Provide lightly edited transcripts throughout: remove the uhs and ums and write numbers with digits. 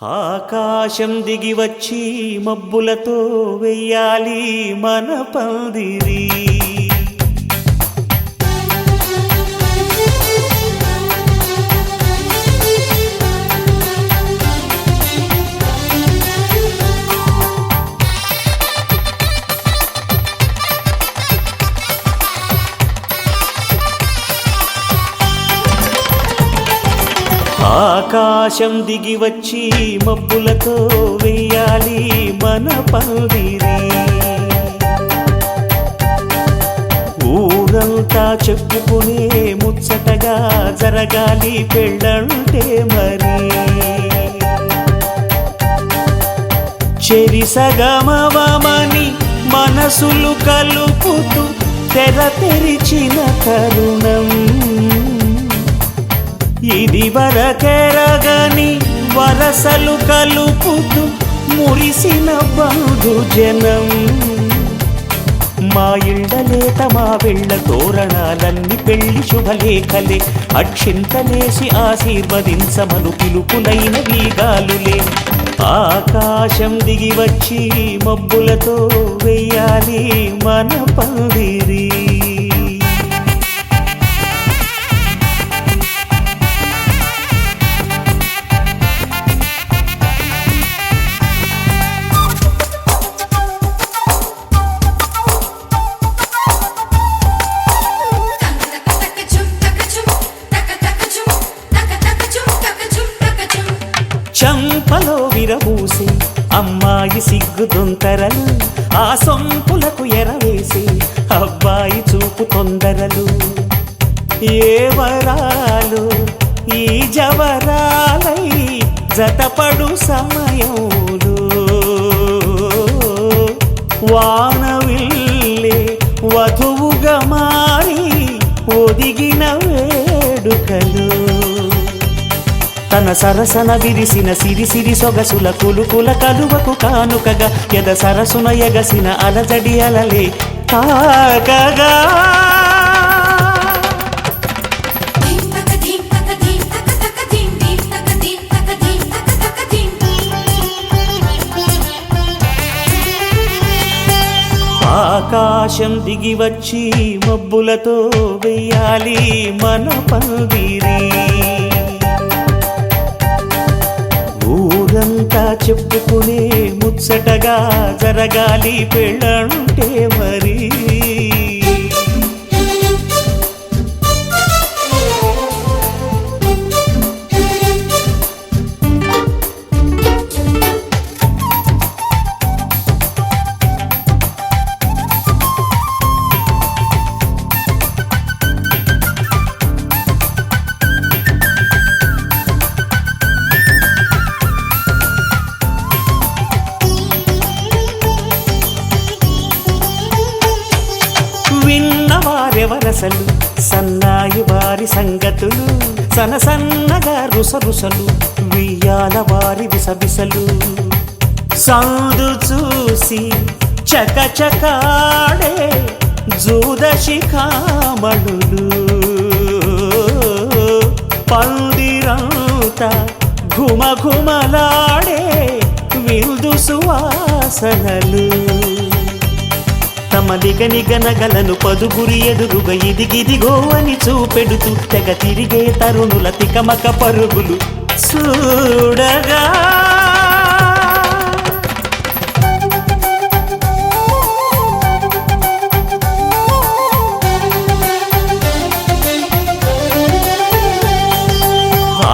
ఆకాశం దిగి వచ్చి మబ్బులతో వెయ్యాలి మన పందిరి. ఆకాశం దిగి వచ్చి మబ్బులతో వెయ్యాలి మన పందిరి. ఊరంతా చెప్పుకునే ముచ్చటగా జరగాలి పెళ్ళంటే మరి. చెరిసగమవమని మనసులు కలుపుతూ తెర తెరిచిన తరుణం ఇది వరకెరగని వరసలు కలుపుతూ మురిసిన బంధుజనం. మా ఇళ్ళలేత మా వెళ్ళ తోరణాలన్నీ పెళ్లి శుభలేఖలే. అక్షింతలేసి ఆశీర్వదించమను పిలుపులైన వీగాలులే. ఆకాశం దిగి వచ్చి మబ్బులతో వెయ్యాలి మన పందిరి. చంపలో విరబూసి అమ్మాయి సిగ్గు దొంతరలు, ఆ సొంపులకు ఎరవేసి అబ్బాయి చూపు తొందరలు. ఏ వరాలు ఈ జవరాలై జతపడు సమయంలో వానవిల్లే వధువుగా మారి ఒదిగిన వేడుకలు. తన సరసన విరిసిన సిరిసిరి సొగసుల కులుకుల కలువకు కానుకగా ఎద సరసున ఎగసిన అలజడి అలలే తాకగా. ఆకాశం దిగి వచ్చి మబ్బులతో వెయ్యాలి మన పందిరి. ఊరంతా చెప్పుకునే ముచ్చటగా జరగాలి పెళ్ళంటే మరి. విన్నవారెవరసలు సన్నాయి వారి సంగతులు, సనసన్నగా రుసరుసలు వియ్యాల వారి విసవిసలు. సందు చూసి చకచకాడే జూదశిఖామణులు, పందిరంతా ఘుమఘుమలాడే విందు సువాసనలు. తమ నిగనిగనగలను పదుగురి ఎదురుగా ఇదిగిదిగో అని చూపెడుతూ తెగ తిరిగే తరుణుల తికమక పరుగులు చూడగా.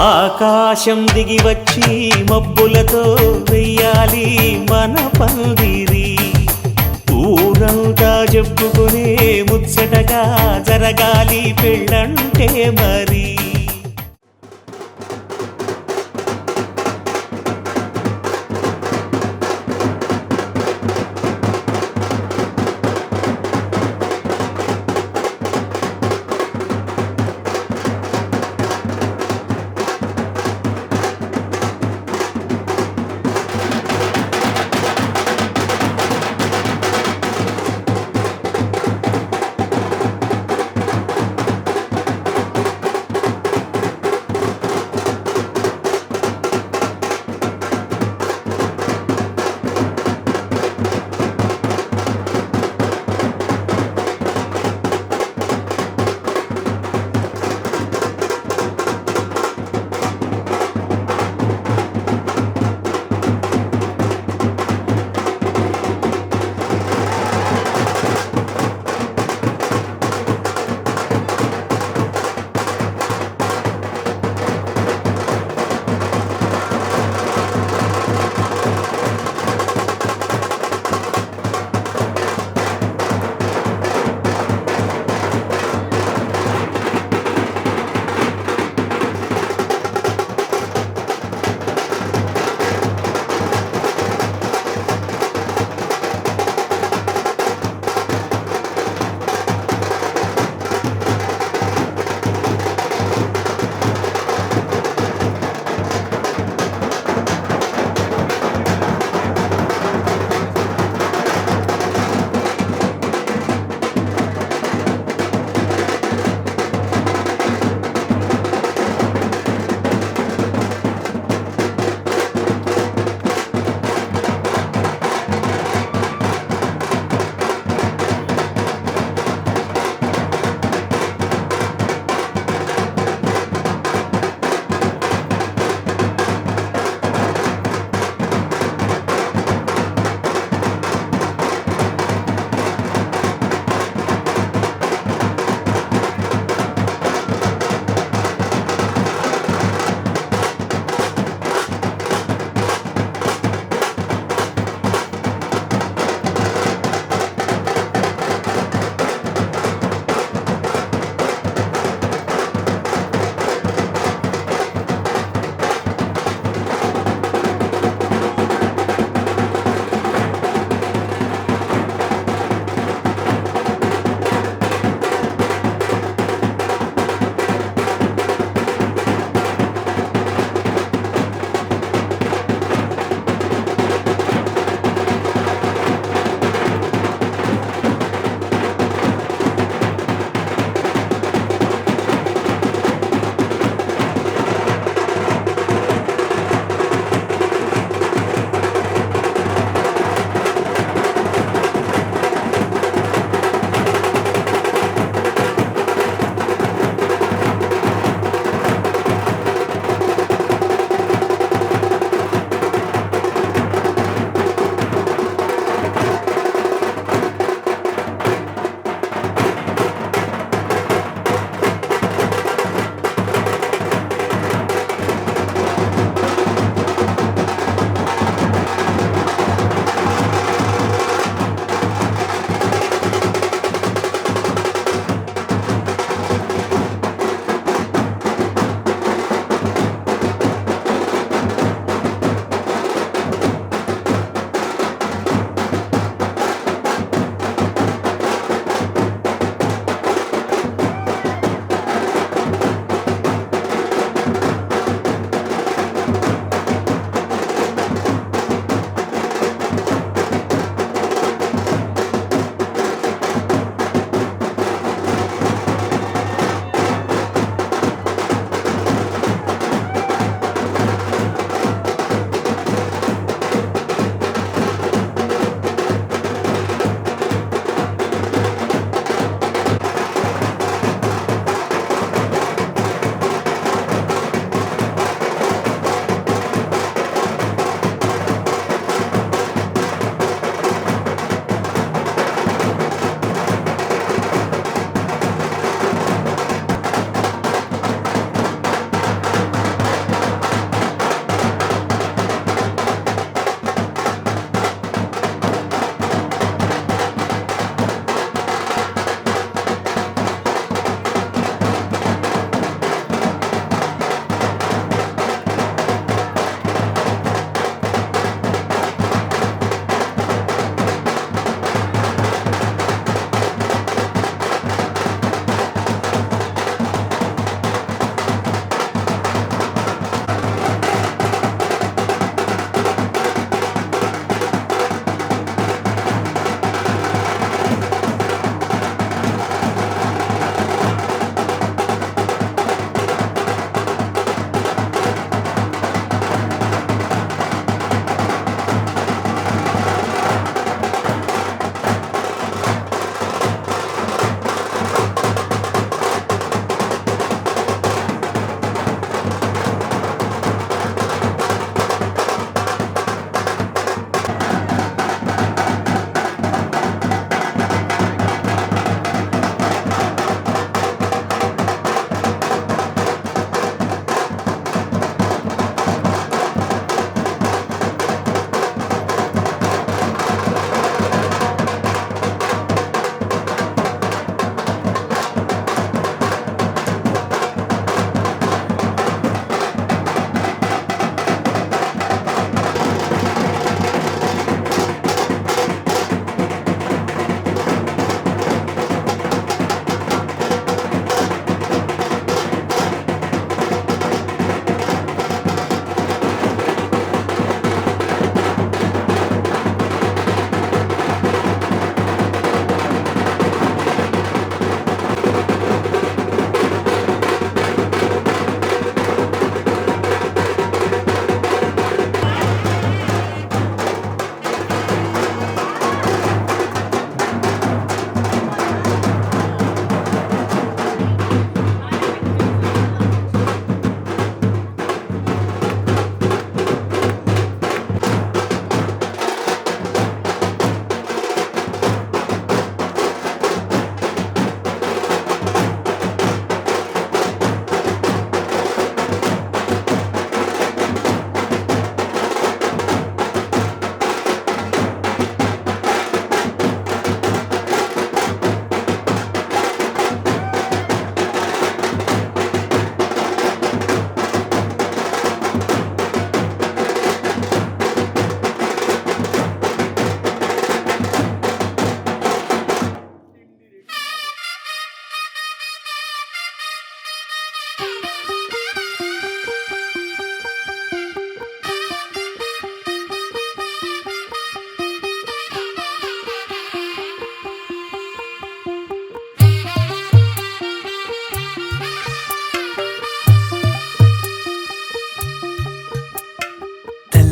ఆకాశం దిగి వచ్చి మబ్బులతో వెయ్యాలి మన పందిరి. ఊరంతా చెప్పుకునే ముచ్చటగా జరగాలి పెళ్ళంటే మరి.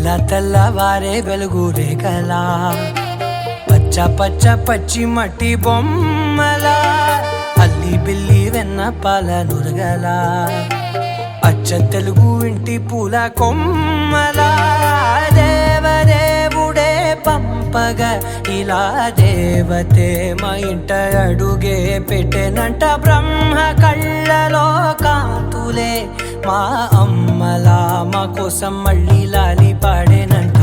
తెల్లవారే వెలుగు రేఖలా పచ్చ పచ్చ పచ్చి మట్టి బొమ్మలా అల్లి బిల్లి వెన్న పాల నురగలా అచ్చ తెలుగు ఇంటి పూల కొమ్మలా దేవదేవుడే పంపగా ఇలా దేవతే మా ఇంట అడుగే పెట్టెనంట బ్రహ్మ కళ్ళలో కాంతులే మా అమ్మలా మా కోసం మళ్ళీ లాలి పాడేనంట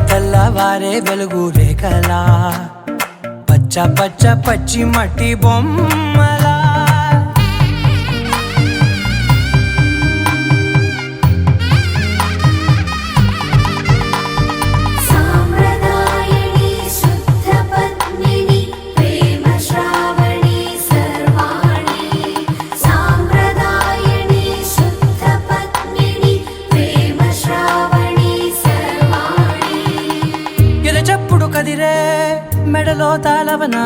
తెల్లవారే వెలుగు రేఖలా పచ్చ పచ్చ పచ్చి మట్టి బొమ్మలా కదిరే మెడలో తాళవన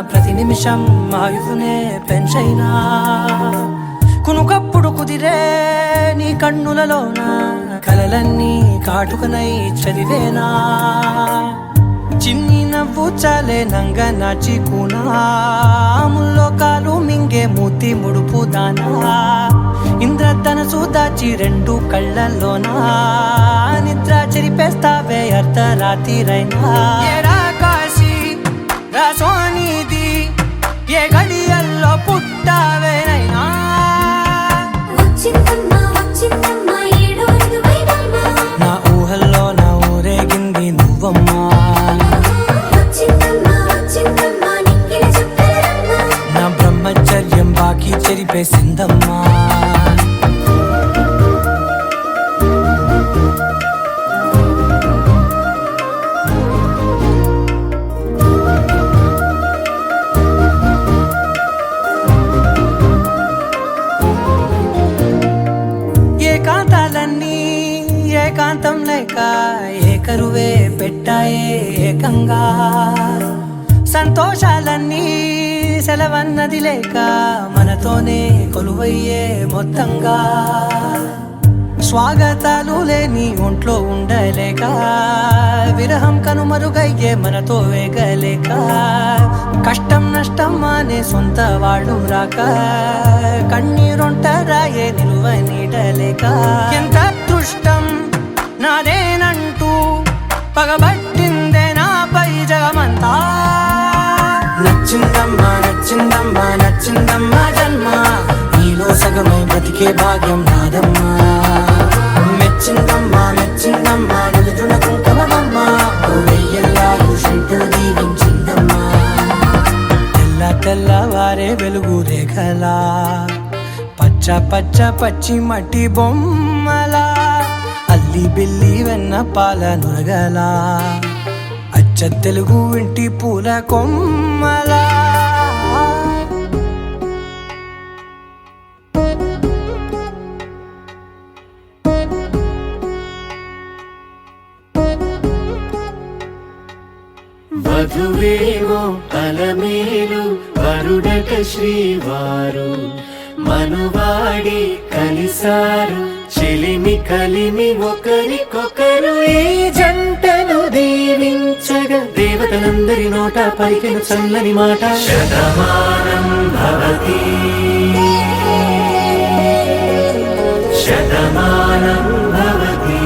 ప్రతి నిమిషం ఆయుధునే పెంచైనా కునుకప్పుడు కుదిరే నీ కన్నులలోన కలలన్నీ కాటుకనై చదివేనా చిన్ని నవ్వు చాలే నంగ నాచి కూనాముల్లో కాలు మింగే మూతి ముడుపు దానా ఇంద్రధనసు దాచి రెండు కళ్ళల్లోనా నిద్ర చెరిపేస్తావే అర్ధరాత్రిరైనా కాశీ రాసోనిది ఏ గడియల్లో పుట్టావేనైనా నా ఊహల్లో నా ఊరేగింది నువ్వమ్మా నా బ్రహ్మచర్యం బాకీ చెరిపేసిందమ్మా ఏకాంతాలన్నీ ఏకాంతం లేక ఏకరువే పెట్టాయే ఏకంగా సంతోషాలన్నీ సెలవన్నది లేక మనతోనే కొలువయ్యే మొత్తంగా స్వాగతాలు లేని ఒంట్లో ఉండలేక విరహం కనుమరుగయ్యే మనతో వేగలేక కష్టం నష్టం అనే సొంత వాళ్ళు రాక కన్నీరొంటరాయే నిలువ నీడలేక ఎంత అదృష్టం నాదేనంటూ పగబట్టిందే నాపై జగమంతా నచ్చిందమ్మా నచ్చిందమ్మా నచ్చిందమ్మా జన్మ నీలో సగమై బ్రతికే భాగ్యం నాదమ్మా మెచ్చిందమ్మా మెచ్చిందమ్మా నిలుచున కుంకుమమ్మా వెయ్యల్లాగు శంటు దీవించిందమ్మా తెల్లవారే వెలుగు రేఖలా పచ్చ పచ్చ పచ్చి మట్టి బొమ్మలా అల్లి బిల్లి వెన్న పాల నురగలా అచ్చ తెలుగు ఇంటి పూల కొమ్మలా వధువేమో అలమేలు వరుడట శ్రీవారు మనువాడి కలిసారు చెలిమి కలిమి ఒకరికొకరు ఈ జంటను దీవించగా దేవతలందరి నోట పలికిన చల్లని మాట శతమానం భవతి శతమానం భవతి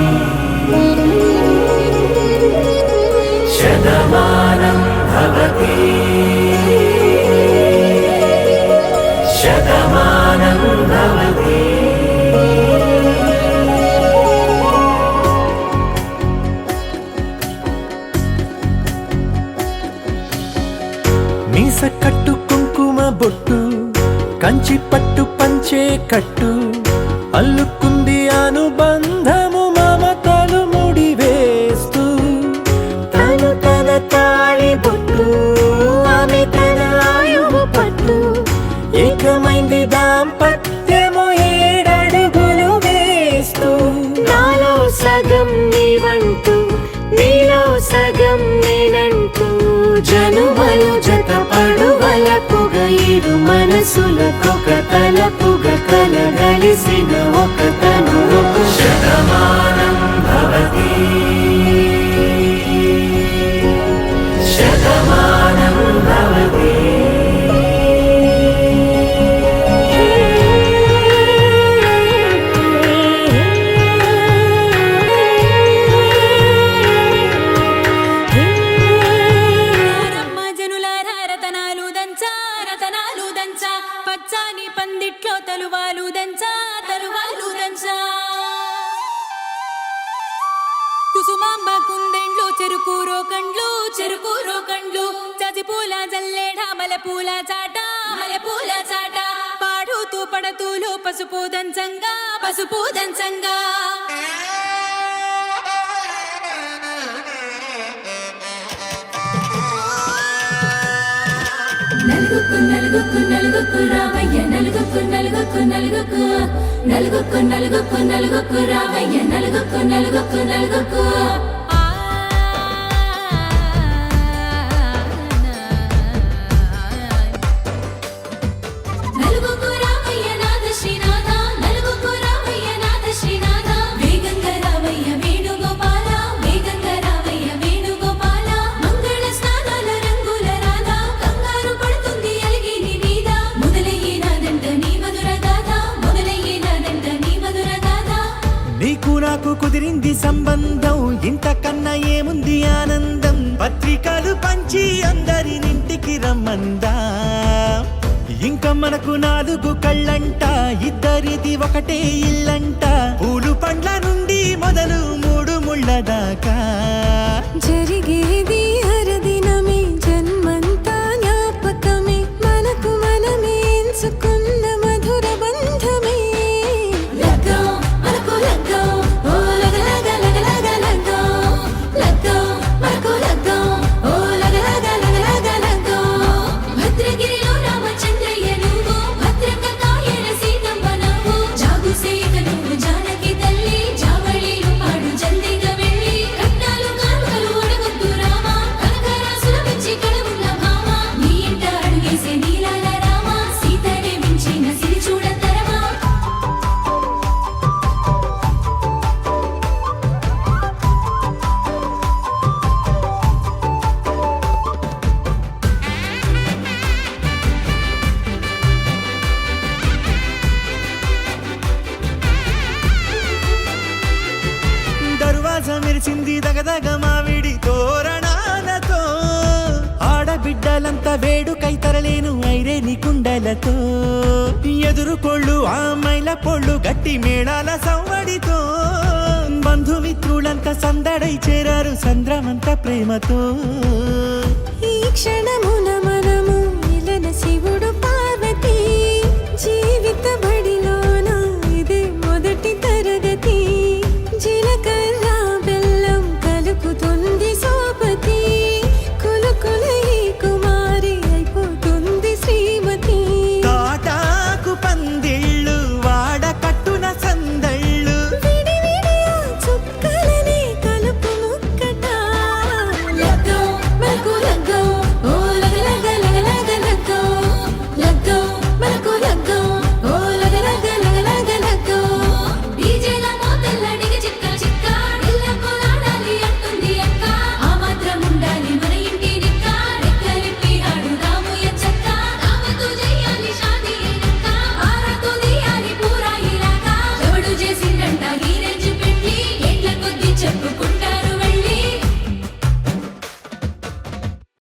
శతమానం భవతి శతమానం భవతి మీస కట్టు కుంకుమ బొట్టు కంచి పట్టు పంచే కట్టు అల్లుకుంది అనుబంధము మమతలు ముడివేస్తూ తను తన తాళి బొట్టు ఆమె తన ఆయువు పట్టు ఏకమైంది దాంపత్యము 7 అడుగులు వేస్తూ నాలో సగం నీ నీవంటూ నీలో సగం నేనంటూ జనుమలు జత పడువలపుగ ఇరు మనసులకొక తలపుగ కలగలిసిన ఒక తను శతమానం భవతి శతమానం భవతి పచ్చాని పందిట్లో తలువాలు దంచా కుసుమాంబ కుందెండ్లు చెరుకూరో కండ్లు చజిపూల జల్లేడ మలపూల చాట పాడుతూ పడతూలు పసుపు దంచంగా నలుగుకు రావయ్య నలుగుకు రావయ్య నలుగుకు నీకు నాకు కుదిరింది సంబంధం ఇంతకన్నా ఏముంది ఆనందం పత్రికలు పంచి అందరినింటికి రమ్మందా ఇంకా మనకు 4 కళ్ళంట ఇద్దరిది ఒకటే ఇల్లంట పూలు పండ్ల నుండి మొదలు 3 ముళ్ళ దాకా జరిగేది హరదినమే జన్మంతా జ్ఞాపకమే మనకు మనమే ఎంచుకున్న మధుర బంధమే మెరిసింది దగదగ మావిడి తోరణాలతో ఆడబిడ్డలంతా వేడుకై తరలేను ఐరేని కుండలతో ఎదురుకోళ్ళు ఆ మైల పొళ్ళు గట్టి మేళాల సవ్వడితో బంధుమిత్రులంతా సందడై చేరారు సంద్రమంత ప్రేమతో ఈ క్షణమున